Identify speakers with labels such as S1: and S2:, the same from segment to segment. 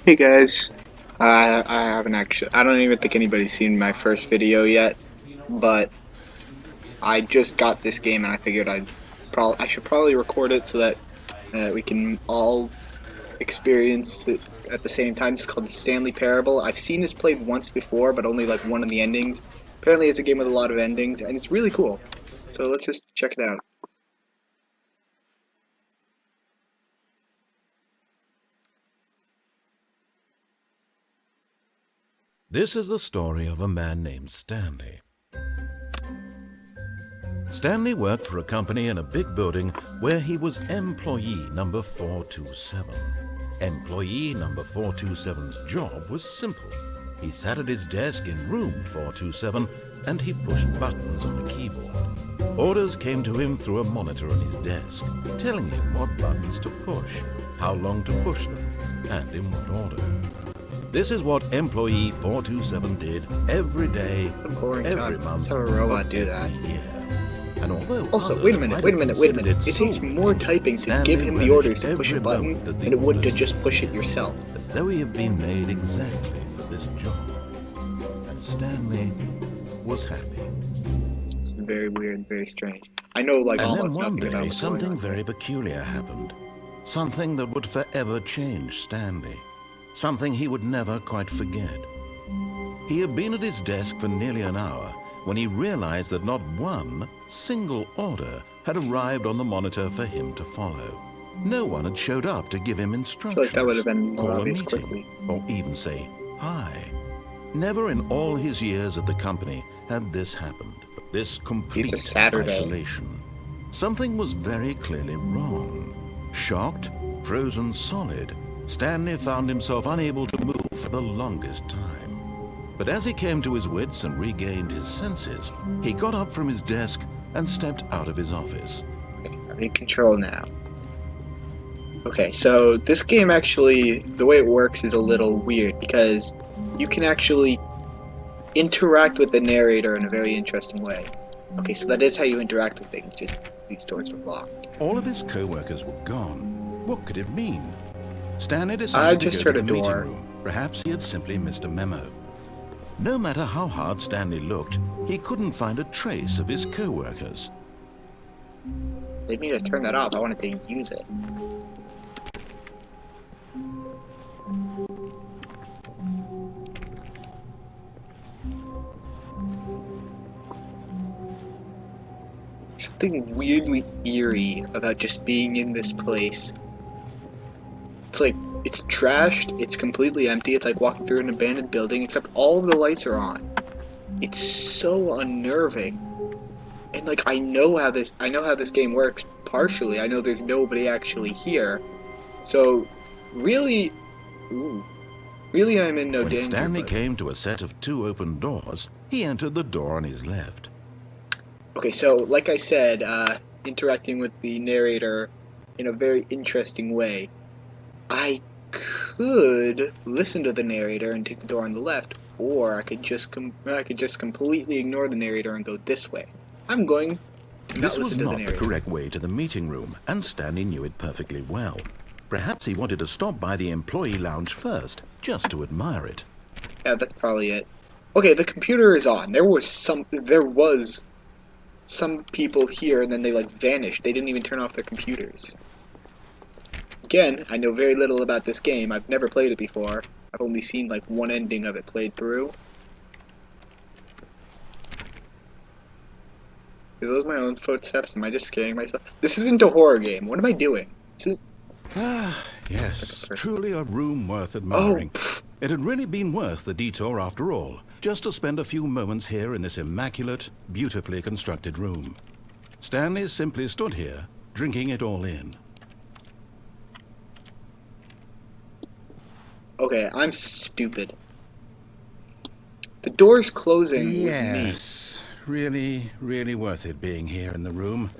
S1: Hey guys, I haven't actually, I don't even think anybody's seen my first video yet, but I just got this game and I figured I should probably record it so that we can all experience it at the same time. It's called the Stanley Parable. I've seen this played once before, but only like one of the endings. Apparently it's a game with a lot of endings and it's really cool. So let's just check it out.
S2: This is the story of a man named Stanley. Stanley worked for a company in a big building where he was employee number 427. Employee number 427's job was simple. He sat at his desk in room 427 and he pushed buttons on a keyboard. Orders came to him through a monitor on his desk, telling him what buttons to push, how long to push them, and in what order. This is what employee 427 did every day, every month,
S1: Let's have a robot do that.
S2: every year. And although
S1: Also, wait a minute. It takes more typing to give him the orders to push a button than it would to just push it yourself.
S2: As though he had been made exactly for this job. And Stanley was happy.
S1: It's very weird, very strange. I know, like,
S2: And then
S1: almost
S2: one
S1: nothing about
S2: day,
S1: what's going
S2: something
S1: on.
S2: very peculiar happened. Something that would forever change Stanley. Something he would never quite forget. He had been at his desk for nearly an hour when he realized that not one single order had arrived on the monitor for him to follow. No one had showed up to give him
S1: I
S2: instructions,
S1: feel like that would have been more
S2: call a
S1: obvious
S2: meeting,
S1: quickly.
S2: or even say hi. Never in all his years at the company had this happened. This complete
S1: It's a Saturday.
S2: isolation. Something was very clearly wrong. Shocked, frozen solid, Stanley found himself unable to move for the longest time. But as he came to his wits and regained his senses, he got up from his desk and stepped out of his office.
S1: Okay, I'm in control now. Okay, so this game actually, the way it works is a little weird because you can actually interact with the narrator in a very interesting way. Okay, so that is how you interact with things, just these doors are blocked.
S2: All of his co-workers were gone. What could it mean? Stanley
S1: I
S2: decided
S1: just
S2: to go
S1: heard
S2: to
S1: a
S2: the meeting
S1: door.
S2: room. Perhaps he had simply missed a memo. No matter how hard Stanley looked, he couldn't find a trace of his co-workers.
S1: They need to turn that off. I wanted to use it. Something weirdly eerie about just being in this place. It's like, it's trashed, it's completely empty, it's like walking through an abandoned building, except all of the lights are on. It's so unnerving. And like, I know how this game works, partially. I know there's nobody actually here. So, really, really I'm in no
S2: When
S1: danger.
S2: Stanley
S1: But...
S2: came to a set of two open doors, he entered the door on his left.
S1: Okay, so like I said, interacting with the narrator in a very interesting way. I could listen to the narrator and take the door on the left, or I could just completely ignore the narrator and go this way. I'm going to not
S2: This was
S1: listen to the
S2: not the
S1: narrator.
S2: correct way to the meeting room, and Stanley knew it perfectly well. Perhaps he wanted to stop by the employee lounge first, just to admire it.
S1: Yeah, that's probably it. Okay, the computer is on. There was some people here, and then they like vanished. They didn't even turn off their computers. Again, I know very little about this game. I've never played it before. I've only seen like one ending of it played through. Are those my own footsteps? Am I just scaring myself? This isn't a horror game. What am I doing?
S2: Yes, truly a room worth admiring.
S1: Oh,
S2: It had really been worth the detour after all, just to spend a few moments here in this immaculate, beautifully constructed room. Stanley simply stood here, drinking it all in.
S1: okay, I'm stupid. The door's closing was me.
S2: Yes, really, really worth it being here in the room.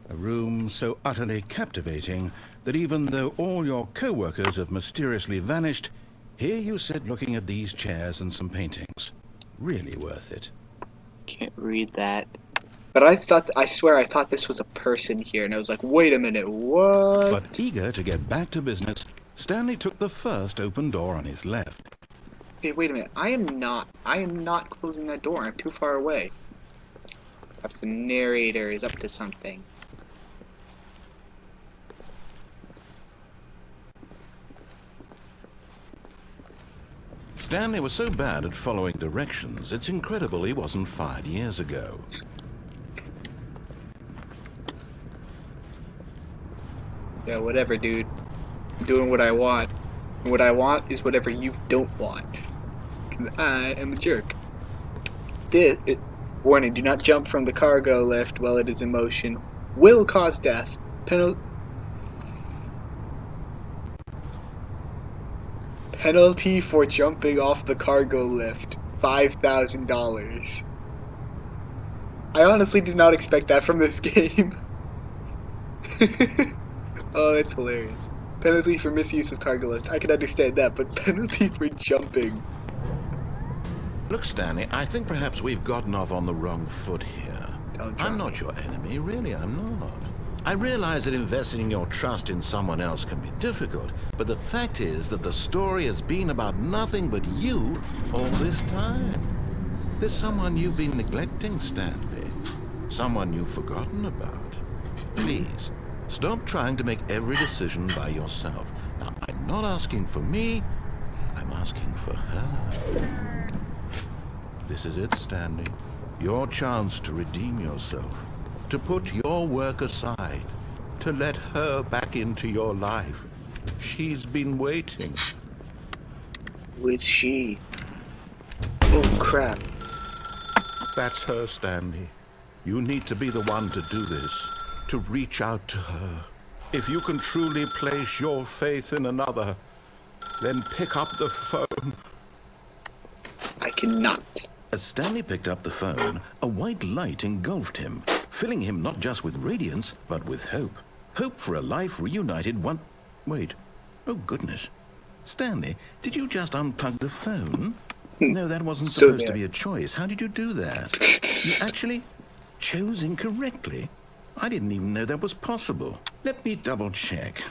S2: A room so utterly captivating that even though all your co-workers have mysteriously vanished, here you sit looking at these chairs and some paintings. Really worth it.
S1: Can't read that. But I swear I thought this was a person here, and I was like, wait a minute, what?
S2: But eager to get back to business, Stanley took the first open door on his left.
S1: Okay, wait a minute. I am not closing that door. I'm too far away. Perhaps the narrator is up to something.
S2: Stanley was so bad at following directions, it's incredible he wasn't fired years ago.
S1: Yeah, whatever, dude. I'm doing what I want. And what I want is whatever you don't want. 'Cause I am a jerk. Warning, do not jump from the cargo lift while it is in motion. Will cause death. Penalty for jumping off the cargo lift. $5,000. I honestly did not expect that from this game. Oh, it's hilarious. Penalty for misuse of cargo lift. I can understand that, but penalty for jumping.
S2: Look, Stanley, I think perhaps we've gotten off on the wrong foot here. I'm not your enemy, really, I'm not. I realize that investing your trust in someone else can be difficult, but the fact is that the story has been about nothing but you all this time. There's someone you've been neglecting, Stanley. Someone you've forgotten about. Please, stop trying to make every decision by yourself. Now, I'm not asking for me, I'm asking for her. This is it, Stanley. Your chance to redeem yourself. To put your work aside. To let her back into your life. She's been waiting.
S1: Who is she? Oh, crap.
S2: That's her, Stanley. You need to be the one to do this. To reach out to her. If you can truly place your faith in another, then pick up the phone.
S1: I cannot.
S2: As Stanley picked up the phone, a white light engulfed him, filling him not just with radiance, but with hope. Hope for a life reunited one... Wait. Oh, goodness. Stanley, did you just unplug the phone? No, that wasn't supposed to be a choice. How did you do that? You actually chose incorrectly. I didn't even know that was possible. Let me double check.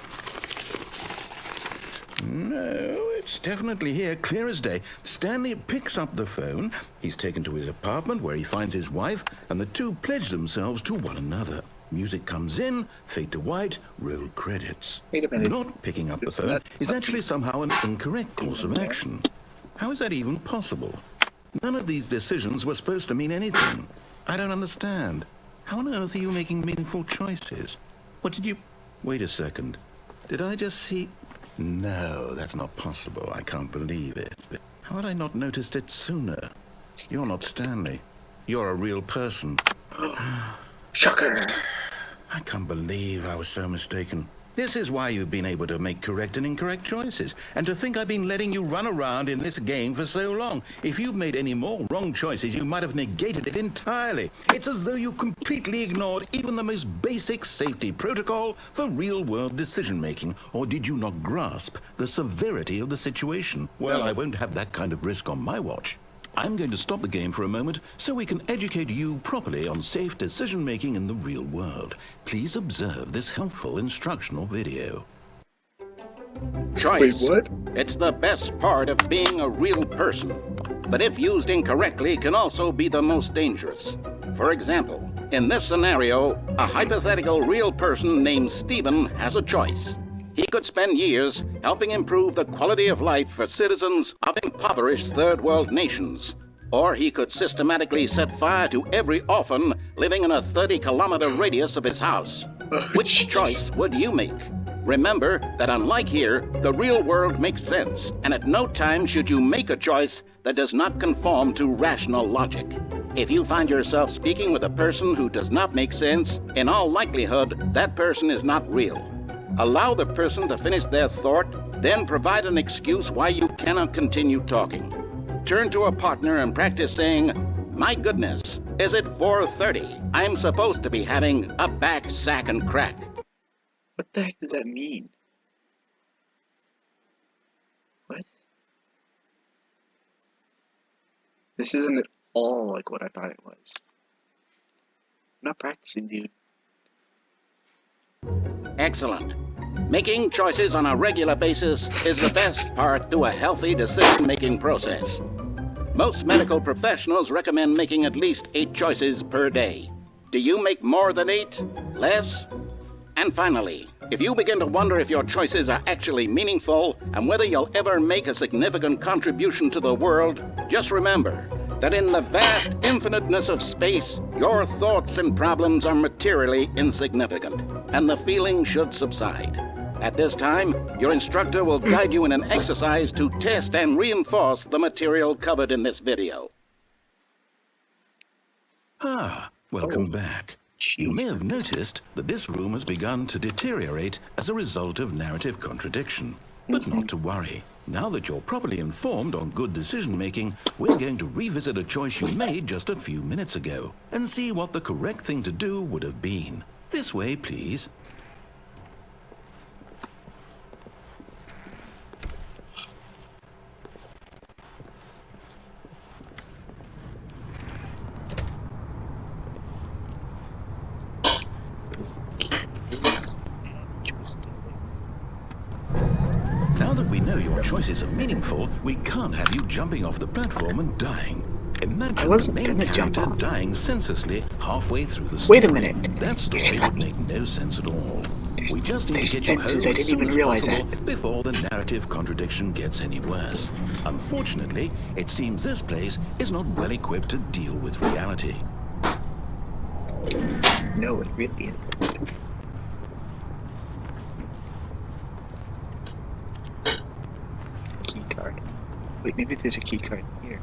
S2: No, it's definitely here, clear as day. Stanley picks up the phone. He's taken to his apartment where he finds his wife, and the two pledge themselves to one another. Music comes in, fade to white, roll credits.
S1: Wait a minute.
S2: Not picking up the phone is actually somehow an incorrect course of action. How is that even possible? None of these decisions were supposed to mean anything. I don't understand. How on earth are you making meaningful choices? What did you... Wait a second. Did I just see... No, that's not possible. I can't believe it. How had I not noticed it sooner? You're not Stanley. You're a real person.
S1: Shocker.
S2: I can't believe I was so mistaken. This is why you've been able to make correct and incorrect choices. And to think I've been letting you run around in this game for so long. If you'd made any more wrong choices, you might have negated it entirely. It's as though you completely ignored even the most basic safety protocol for real-world decision-making. Or did you not grasp the severity of the situation? Well, I won't have that kind of risk on my watch. I'm going to stop the game for a moment so we can educate you properly on safe decision-making in the real world. Please observe this helpful instructional video.
S3: Choice.
S1: Wait, what?
S3: It's the best part of being a real person. But if used incorrectly, can also be the most dangerous. For example, in this scenario, a hypothetical real person named Stephen has a choice. He could spend years helping improve the quality of life for citizens of impoverished third world nations. Or he could systematically set fire to every orphan living in a 30-kilometer radius of his house. Which choice would you make? Remember that unlike here, the real world makes sense, and at no time should you make a choice that does not conform to rational logic. If you find yourself speaking with a person who does not make sense, in all likelihood, that person is not real. Allow the person to finish their thought, then provide an excuse why you cannot continue talking. Turn to a partner and practice saying, "My goodness, is it 4:30? I'm supposed to be having a back, sack, and crack."
S1: What the heck does that mean? What? This isn't at all like what I thought it was. I'm not practicing, dude.
S3: Excellent. Making choices on a regular basis is the best part to a healthy decision-making process. Most medical professionals recommend making at least 8 choices per day. Do you make more than 8? Less? And finally, if you begin to wonder if your choices are actually meaningful and whether you'll ever make a significant contribution to the world, just remember that in the vast infiniteness of space, your thoughts and problems are materially insignificant, and the feeling should subside. At this time, your instructor will guide you in an exercise to test and reinforce the material covered in this video.
S2: Welcome back. You may have noticed that this room has begun to deteriorate as a result of narrative contradiction. But not to worry. Now that you're properly informed on good decision-making, we're going to revisit a choice you made just a few minutes ago and see what the correct thing to do would have been. This way, please. Now that we know your choices are meaningful, we can't have you jumping off the platform and dying. Imagine the main character dying senselessly halfway through the story.
S1: Wait a minute.
S2: That story would make no sense at all. We just need to get you home
S1: I didn't
S2: as
S1: even
S2: soon as
S1: realize
S2: possible
S1: that.
S2: before the narrative contradiction gets any worse. Unfortunately, it seems this place is not well equipped to deal with reality.
S1: No, it really isn't. Key card. Wait, maybe there's a key card here.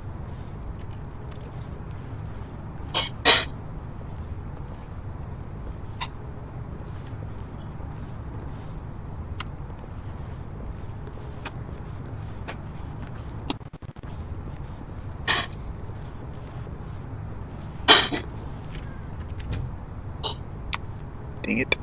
S1: Dang it.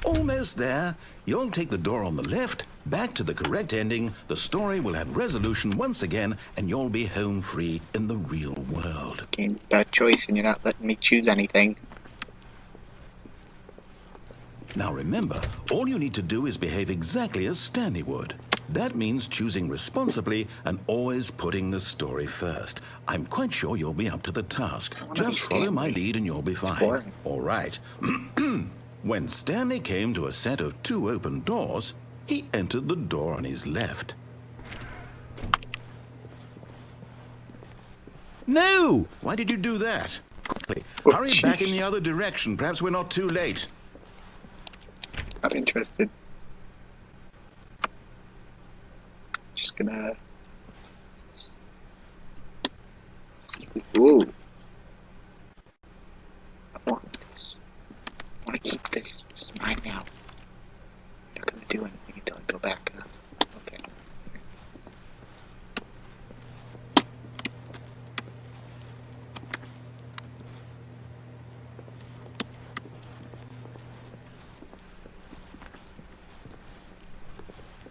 S2: Almost there. You'll take the door on the left, back to the correct ending, the story will have resolution once again, and you'll be home free in the real world.
S1: Game bad choice and you're not letting me choose anything.
S2: Now remember, all you need to do is behave exactly as Stanley would. That means choosing responsibly and always putting the story first. I'm quite sure you'll be up to the task. Just follow my lead and you'll be fine. All right. When Stanley came to a set of 2 open doors, he entered the door on his left. No! Why did you do that? Quickly, hurry back in the other direction. Perhaps we're not too late.
S1: Not interested. Just gonna. Ooh. I want this. I want to keep this. This is mine now. I'm not gonna do anything until I go back. Okay.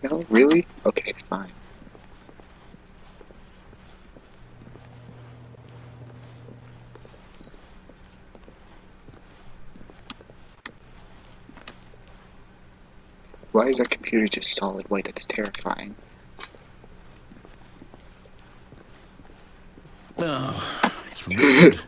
S1: No, really? Okay, fine. Why is that computer just solid white? That's terrifying.
S2: Oh, it's rude.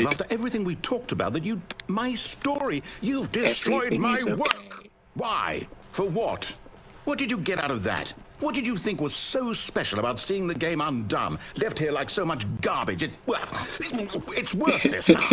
S2: After everything we talked about, that you... My story! You've destroyed my work! Why? For what? What did you get out of that? What did you think was so special about seeing the game undone, left here like so much garbage? It's worthless now.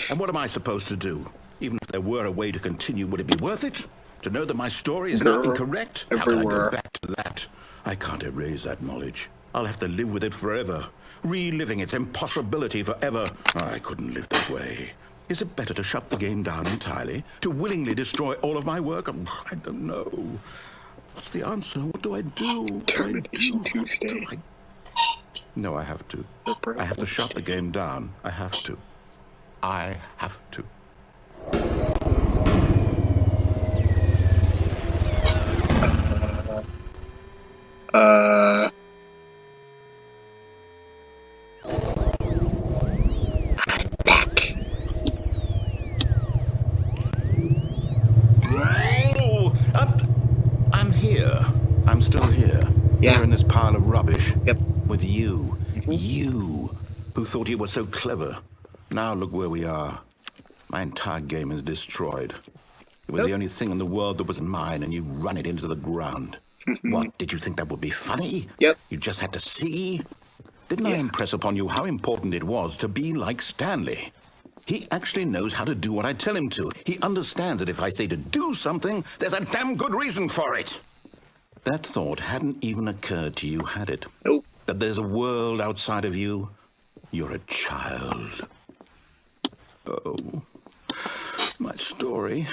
S2: And what am I supposed to do? Even if there were a way to continue, would it be worth it? To know that my story is now incorrect? How can I go back to that? I can't erase that knowledge. I'll have to live with it forever, reliving its impossibility forever. I couldn't live that way. Is it better to shut the game down entirely? To willingly destroy all of my work? I don't know. What's the answer? What do I do?
S1: Termination Tuesday.
S2: No, I have to. I have to shut the game down. I have to. I have to.
S1: Yeah.
S2: here in this pile of rubbish.
S1: Yep.
S2: With you.
S1: Mhm.
S2: You, who thought you were so clever. Now look where we are. My entire game is destroyed. It was
S1: Nope.
S2: the only thing in the world that was mine, and you've run it into the ground. What, did you think that would be funny?
S1: Yep.
S2: You just had to see? Didn't I
S1: Yeah.
S2: impress upon you how important it was to be like Stanley? He actually knows how to do what I tell him to. He understands that if I say to do something, there's a damn good reason for it. That thought hadn't even occurred to you, had it?
S1: Nope.
S2: That there's a world outside of you? You're a child. Oh, my story.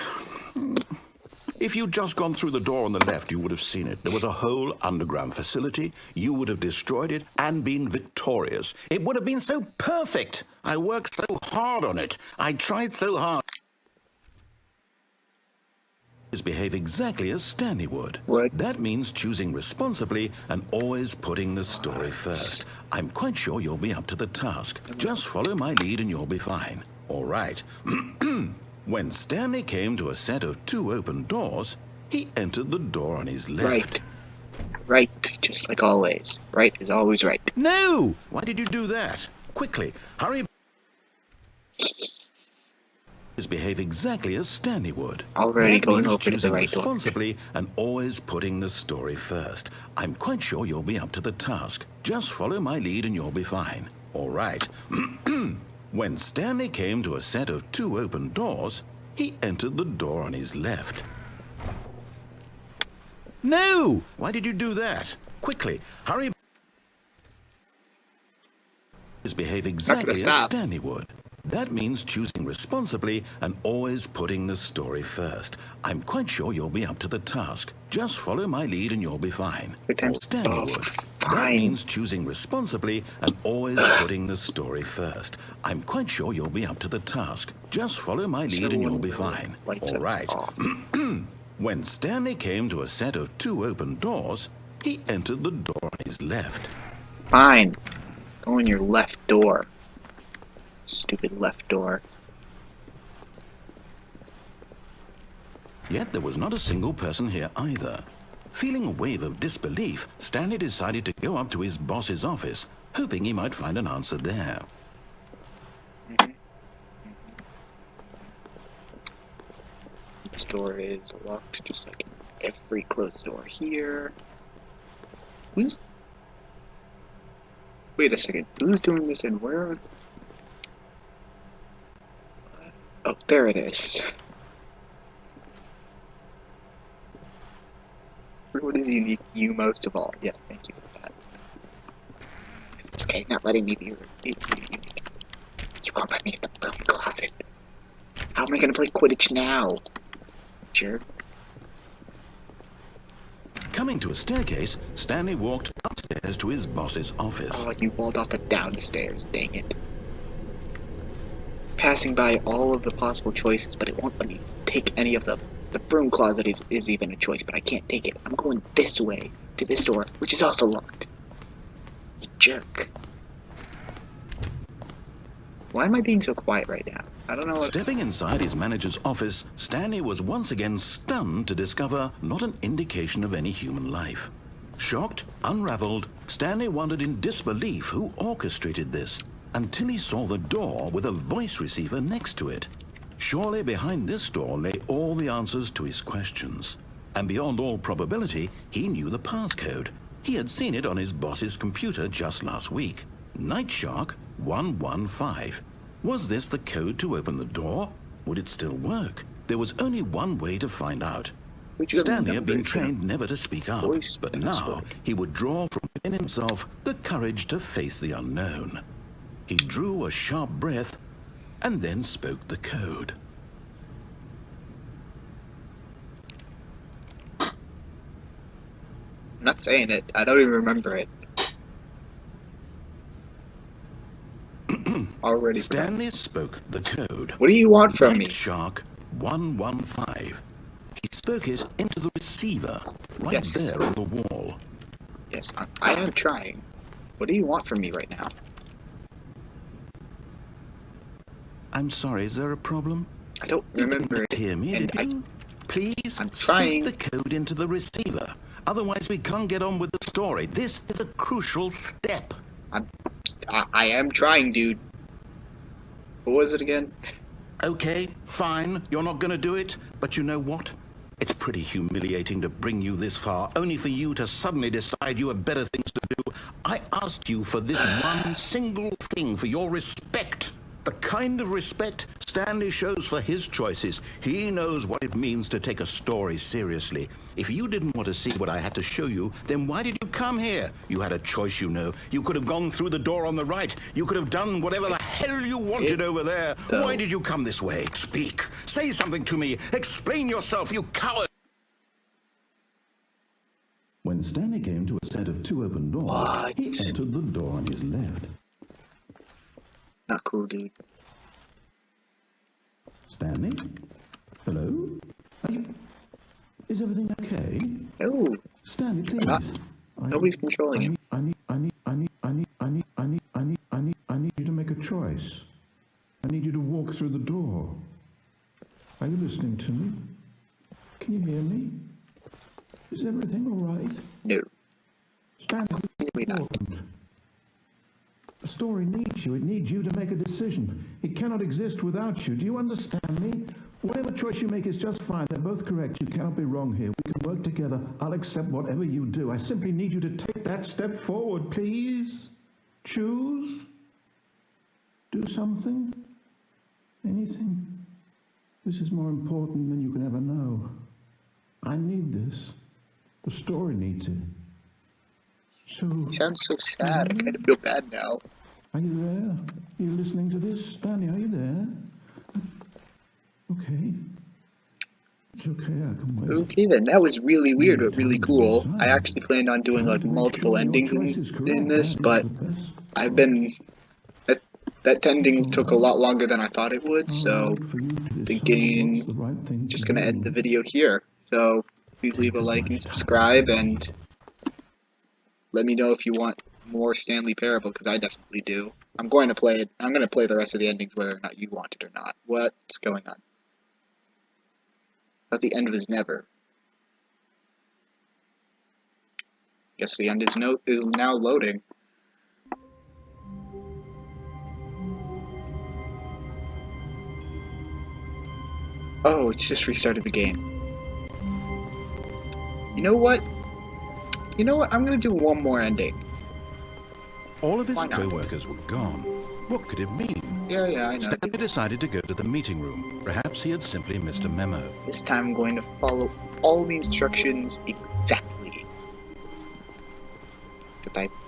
S2: If you'd just gone through the door on the left, you would have seen it. There was a whole underground facility. You would have destroyed it and been victorious. It would have been so perfect. I worked so hard on it. I tried so hard. Behave exactly as Stanley would.
S1: What?
S2: That means choosing responsibly and always putting the story first. I'm quite sure you'll be up to the task. Just follow my lead and you'll be fine. All right. When Stanley came to a set of 2 open doors, he entered the door on his left.
S1: Right. Right. Just like always. Right is always right.
S2: No! Why did you do that? Quickly, hurry. Behave exactly as Stanley would.
S1: Already
S2: That
S1: going
S2: means
S1: open to the
S2: choosing
S1: right door.
S2: responsibly and always putting the story first. I'm quite sure you'll be up to the task. Just follow my lead and you'll be fine. All right. When Stanley came to a set of 2 open doors, he entered the door on his left. No! Why did you do that? Quickly, hurry. Behave exactly as
S1: stop.
S2: Stanley would. That means choosing responsibly and always putting the story first. I'm quite sure you'll be up to the task. Just follow my lead and you'll be fine.
S1: Pretend-
S2: Or Stanley
S1: oh,
S2: would. That
S1: fine.
S2: means choosing responsibly and always putting the story first. I'm quite sure you'll be up to the task. Just follow my lead and you'll be fine.
S1: Lights
S2: All
S1: up.
S2: right.
S1: Oh.
S2: When Stanley came to a set of 2 open doors, he entered the door on his left.
S1: Fine. Go in your left door. Stupid left door.
S2: Yet there was not a single person here either. Feeling a wave of disbelief, Stanley decided to go up to his boss's office, hoping he might find an answer there.
S1: This door is locked, just like every closed door here. Who's... Wait a second. Who's doing this and where? Oh, there it is. What is unique you most of all? Yes, thank you for that. This guy's not letting me be unique. You won't let me in the broom closet. How am I gonna play Quidditch now? Jerk.
S2: Coming to a staircase, Stanley walked upstairs to his boss's office.
S1: Oh, you walled off the downstairs, dang it. Passing by all of the possible choices, but it won't let me take any of them. The broom closet is even a choice, but I can't take it. I'm going this way, to this door, which is also locked. You jerk. Why am I being so quiet right now? I don't know what...
S2: Stepping inside his manager's office, Stanley was once again stunned to discover not an indication of any human life. Shocked, unraveled, Stanley wondered in disbelief who orchestrated this, until he saw the door with a voice receiver next to it. Surely behind this door lay all the answers to his questions. And beyond all probability, he knew the passcode. He had seen it on his boss's computer just last week. Nightshark 115. Was this the code to open the door? Would it still work? There was only one way to find out. Stanley had been trained never to speak up, but now he would draw from within himself the courage to face the unknown. He drew a sharp breath and then spoke the code.
S1: I'm not saying it. I don't even remember it. Already
S2: Stanley spoke the code.
S1: What do you want from me?
S2: Shark 115. He spoke it into the receiver, right there on the wall.
S1: Yes, I am trying. What do you want from me right now?
S2: I'm sorry, is there a problem?
S1: I don't remember it.
S2: Hear me,
S1: And
S2: did you? Please
S1: I'm
S2: speak
S1: trying.
S2: the code into the receiver. Otherwise, we can't get on with the story. This is a crucial step.
S1: I am trying, dude. What was it again?
S2: Okay, fine, you're not going to do it, but you know what? It's pretty humiliating to bring you this far, only for you to suddenly decide you have better things to do. I asked you for this one single thing, for your respect. The kind of respect Stanley shows for his choices. He knows what it means to take a story seriously. If you didn't want to see what I had to show you, then why did you come here? You had a choice, you know. You could have gone through the door on the right. You could have done whatever the hell you wanted over there. Why did you come this way? Speak. Say something to me. Explain yourself, you coward. When Stanley came to a set of 2 open doors, he entered the door on his left.
S1: Not cool, dude.
S2: Stanley? Hello? Is everything okay?
S1: Oh.
S2: Stanley, please.
S1: Nobody's controlling him.
S2: I need you to make a choice. I need you to walk through the door. Are you listening to me? Can you hear me? Is everything all right?
S1: No.
S2: Stanley,
S1: Really not.
S2: the story needs you. It needs you to make a decision. It cannot exist without you. Do you understand me? Whatever choice you make is just fine. They're both correct. You cannot be wrong here. We can work together. I'll accept whatever you do. I simply need you to take that step forward, please. Choose. Do something. Anything. This is more important than you can ever know. I need this. The story needs it. So,
S1: He sounds so sad. I kind of feel bad now.
S2: are you there? Are you listening to this? Stanley, are you there? Okay. It's okay, I can wait.
S1: Okay then, that was really weird but really cool. I actually planned on doing like multiple endings in this, but I've been... That ending took a lot longer than I thought it would, so thinking just gonna end the video here. So please leave a like and subscribe, and let me know if you want more Stanley Parable, because I definitely do. I'm going to play it. I'm going to play the rest of the endings whether or not you want it or not. What's going on? But the end was never. Guess the end is now loading. Oh, it's just restarted the game. You know what? You know what? I'm gonna do one more ending.
S2: All of his co-workers were gone. What could it mean?
S1: Yeah, I know.
S2: Stanley decided to go to the meeting room. Perhaps he had simply missed a memo.
S1: This time I'm going to follow all the instructions exactly.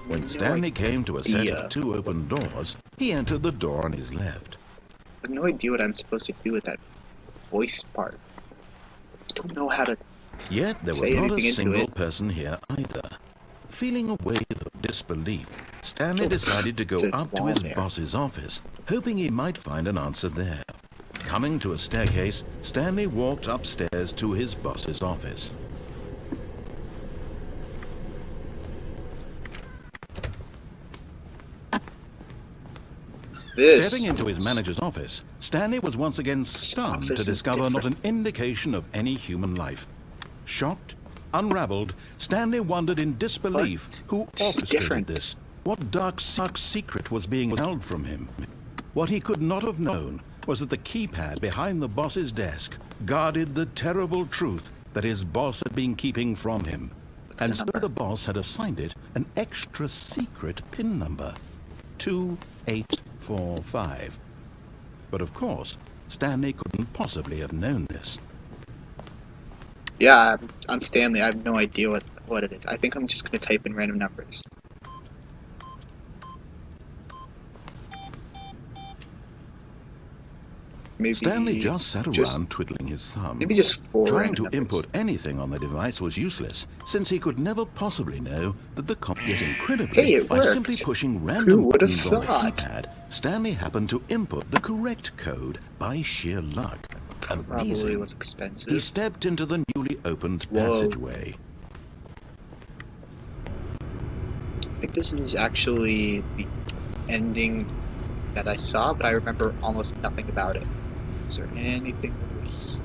S2: When Stanley came to a set of 2 open doors, he entered the door on his left.
S1: I have no idea what I'm supposed to do with that voice part. I don't know how to
S2: Yet there was not a single person here either. Feeling a wave of disbelief, Stanley decided to go up to his boss's office, hoping he might find an answer there. Coming to a staircase, Stanley walked upstairs to his boss's office. Stepping into his manager's office, Stanley was once again stunned to discover not an indication of any human life. Shocked, unraveled, Stanley wondered in disbelief who orchestrated this. What dark secret was being held from him? What he could not have known was that the keypad behind the boss's desk guarded the terrible truth that his boss had been keeping from him. And so the boss had assigned it an extra secret PIN number. 2845. But of course, Stanley couldn't possibly have known this.
S1: Yeah, I'm Stanley. I have no idea what it is. I think I'm just going to type in random numbers. Maybe
S2: Stanley just sat around twiddling his thumbs.
S1: Maybe just 4
S2: Trying to
S1: numbers.
S2: input anything on the device was useless, since he could never possibly know that the yet incredibly, by simply pushing random buttons on the keypad, Stanley happened to input the correct code by sheer luck.
S1: Probably was expensive.
S2: He stepped into the newly opened passageway.
S1: I think this is actually the ending that I saw, but I remember almost nothing about it. Is there anything over here?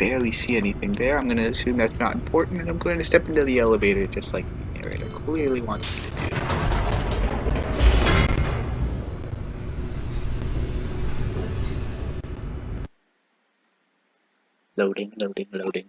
S1: barely see anything there. I'm going to assume that's not important, and I'm going to step into the elevator just like the narrator clearly wants me to do. Loading, loading, loading.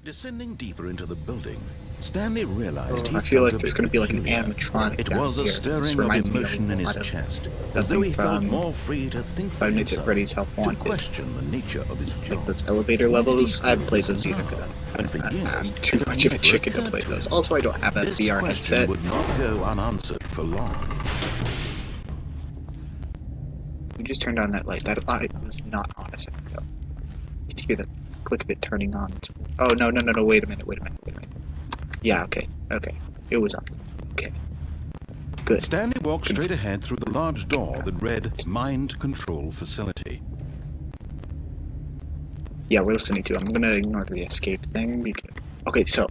S2: Descending deeper into the building, Stanley realized he
S1: I feel
S2: felt
S1: like
S2: a
S1: there's
S2: bit
S1: going to be like an
S2: peculiar.
S1: animatronic
S2: It
S1: down
S2: was a
S1: here. This
S2: stirring of
S1: reminds me
S2: emotion in
S1: a
S2: his
S1: lot of
S2: chest, as though
S1: something
S2: he felt
S1: from
S2: more free to think for
S1: Five Nights at
S2: himself,
S1: Freddy's Help
S2: to
S1: Wanted.
S2: question the nature of his
S1: Like
S2: job.
S1: those elevator
S2: Why did he
S1: levels. I
S2: feel
S1: haven't played
S2: this
S1: those either
S2: now?
S1: because
S2: And for
S1: I'm
S2: years,
S1: too
S2: it
S1: much of a
S2: never
S1: chicken to
S2: occurred
S1: play
S2: to
S1: those.
S2: him.
S1: Also, I don't have a
S2: This
S1: VR
S2: question
S1: headset.
S2: would not go unanswered for long.
S1: You just turned on that light. That light was not on a second ago. You can hear the click of it turning on. Oh, no, no, no, no, wait a minute. Yeah, okay, okay. It was on. Okay. Good.
S2: Stanley walked
S1: Good.
S2: straight ahead through the large door that read Mind Control Facility.
S1: Yeah, we're listening to. I'm gonna ignore the escape thing. Because... Okay, so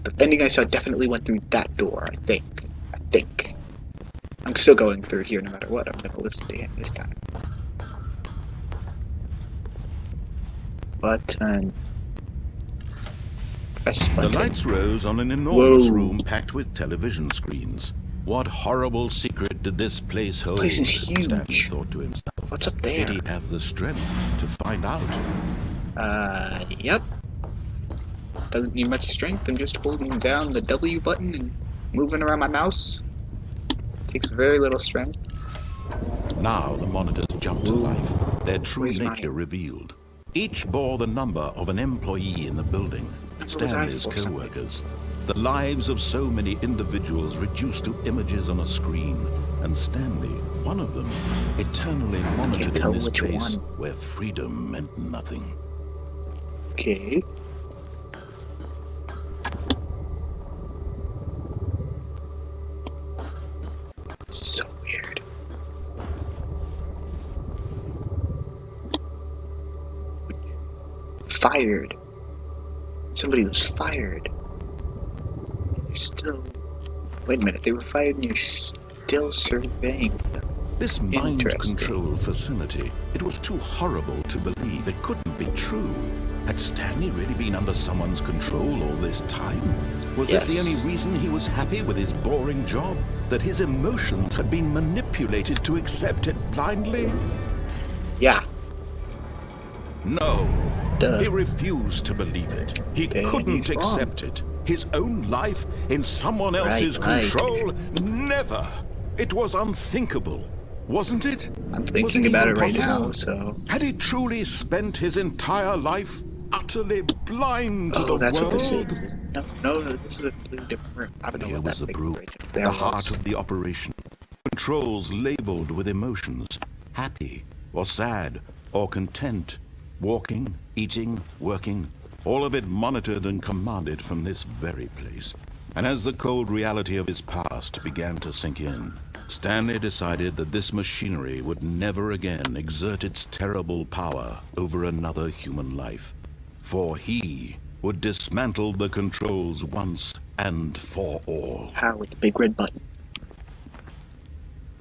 S1: the ending I saw definitely went through that door. I think. I'm still going through here no matter what. I'm gonna listen to him this time. Button. Press button.
S2: The lights rose on an enormous
S1: Whoa.
S2: room packed with television screens. What horrible secret did this place hold?
S1: This place is huge.
S2: Stanley thought to himself.
S1: What's up there?
S2: Did he have the strength to find out?
S1: Yep. Doesn't need much strength. I'm just holding down the W button and moving around my mouse. Takes very little strength.
S2: Now the monitors jumped to life, their true
S1: Where's
S2: nature revealed. Each bore the number of an employee in the building, Stanley's co-workers. The lives of so many individuals reduced to images on a screen, and Stanley, one of them, eternally monitored in this place where freedom meant nothing.
S1: Okay. So weird. Fired. Somebody was fired. You're still... Wait a minute, they were fired and you're still surveying them.
S2: This mind control facility, it was too horrible to believe. It couldn't be true. Had Stanley really been under someone's control all this time? Was this the only reason he was happy with his boring job? That his emotions had been manipulated to accept it blindly?
S1: Yeah.
S2: No.
S1: Duh.
S2: He refused to believe it. He couldn't accept it. His own life in someone else's control? Never. It was unthinkable, wasn't it?
S1: I'm thinking about it right now, so...
S2: Had he truly spent his entire life utterly blind to the world?
S1: Oh, that's what this is. No, this is a completely different room. I don't know what
S2: was the proof, the heart of the operation. Controls labeled with emotions, happy or sad or content, walking, eating, working, all of it monitored and commanded from this very place. And as the cold reality of his past began to sink in, Stanley decided that this machinery would never again exert its terrible power over another human life. For he would dismantle the controls once and for all.
S1: How with the big red button?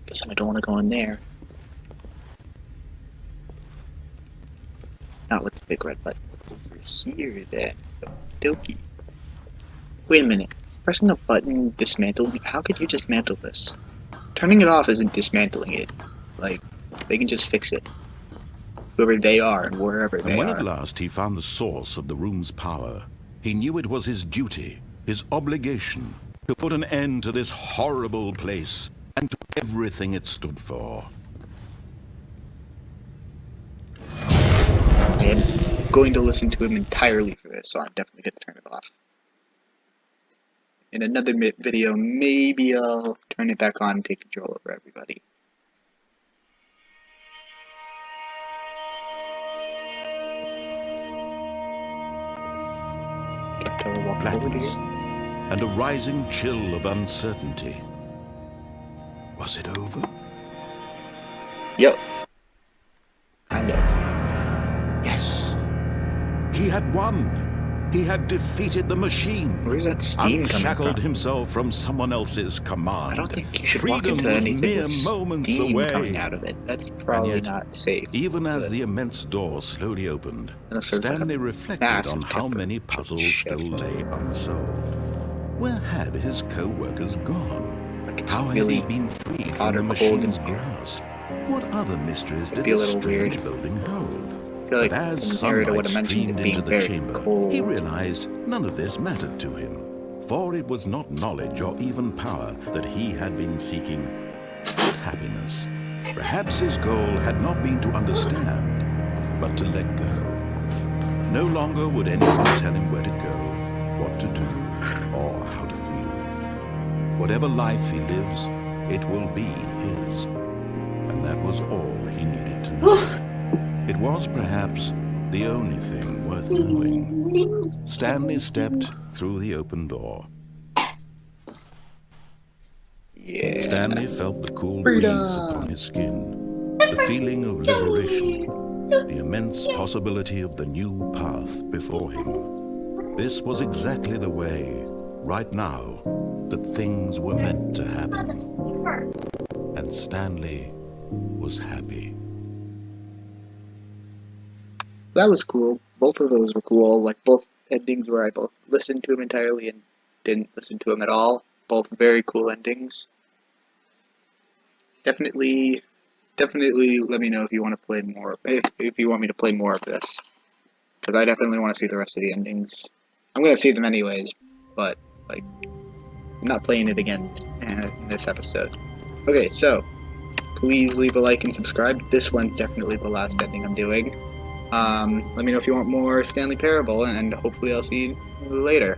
S1: Guess I don't want to go in there. Not with the big red button. Over here, then. Dokey. Wait a minute. Pressing a button, dismantling. How could you dismantle this? Turning it off isn't dismantling it. Like, they can just fix it. Whoever they are and wherever they are.
S2: And when at last he found the source of the room's power, he knew it was his duty, his obligation, to put an end to this horrible place and to everything it stood for.
S1: I am going to listen to him entirely for this, so I'm definitely going to turn it off. In another video, maybe I'll turn it back on and take control over everybody.
S2: Blackness and a rising chill of uncertainty. Was it over?
S1: Yep. Kind of.
S2: Yes. He had won. He had defeated the machine.
S1: Where's that steam coming
S2: Unshackled
S1: from?
S2: himself from someone else's command.
S1: I don't think you should walk
S2: Freedom
S1: into
S2: was
S1: anything
S2: mere
S1: with
S2: moments
S1: steam
S2: away.
S1: coming out of it. That's
S2: And
S1: probably
S2: yet,
S1: not safe.
S2: even as
S1: Good.
S2: the immense door slowly opened,
S1: Unless there's like
S2: Stanley
S1: a
S2: reflected
S1: massive
S2: on how many puzzles still
S1: shift.
S2: lay unsolved. Where had his co-workers gone?
S1: Like it's
S2: How had
S1: really
S2: he been freed
S1: hot
S2: from the
S1: or cold in
S2: machine's
S1: here.
S2: grasp? What other mysteries
S1: It'd
S2: did
S1: be a
S2: this
S1: little
S2: strange
S1: weird.
S2: building hold?
S1: I feel like
S2: But as
S1: the narrator would
S2: sunlight
S1: have mentioned
S2: streamed
S1: it
S2: into
S1: being
S2: the
S1: very
S2: chamber,
S1: cold.
S2: he realized none of this mattered to him. For it was not knowledge or even power that he had been seeking, but happiness. Perhaps his goal had not been to understand, but to let go. No longer would anyone tell him where to go, what to do, or how to feel. Whatever life he lives, it will be his. And that was all he needed to know. It was perhaps the only thing worth knowing. Stanley stepped through the open door.
S1: Yeah.
S2: Stanley felt the cool
S1: Freedom.
S2: breeze upon his skin, the feeling of liberation, the immense possibility of the new path before him. This was exactly the way, right now, that things were meant to happen. And Stanley was happy.
S1: That was cool. Both of those were cool. Like both endings where I both listened to him entirely and didn't listen to him at all. Both very cool endings. Definitely let me know if you want to play more. If you want me to play more of this, because I definitely want to see the rest of the endings. I'm gonna see them anyways, but like, I'm not playing it again in this episode. Okay, so please leave a like and subscribe. This one's definitely the last ending I'm doing. Let me know if you want more Stanley Parable, and hopefully I'll see you later.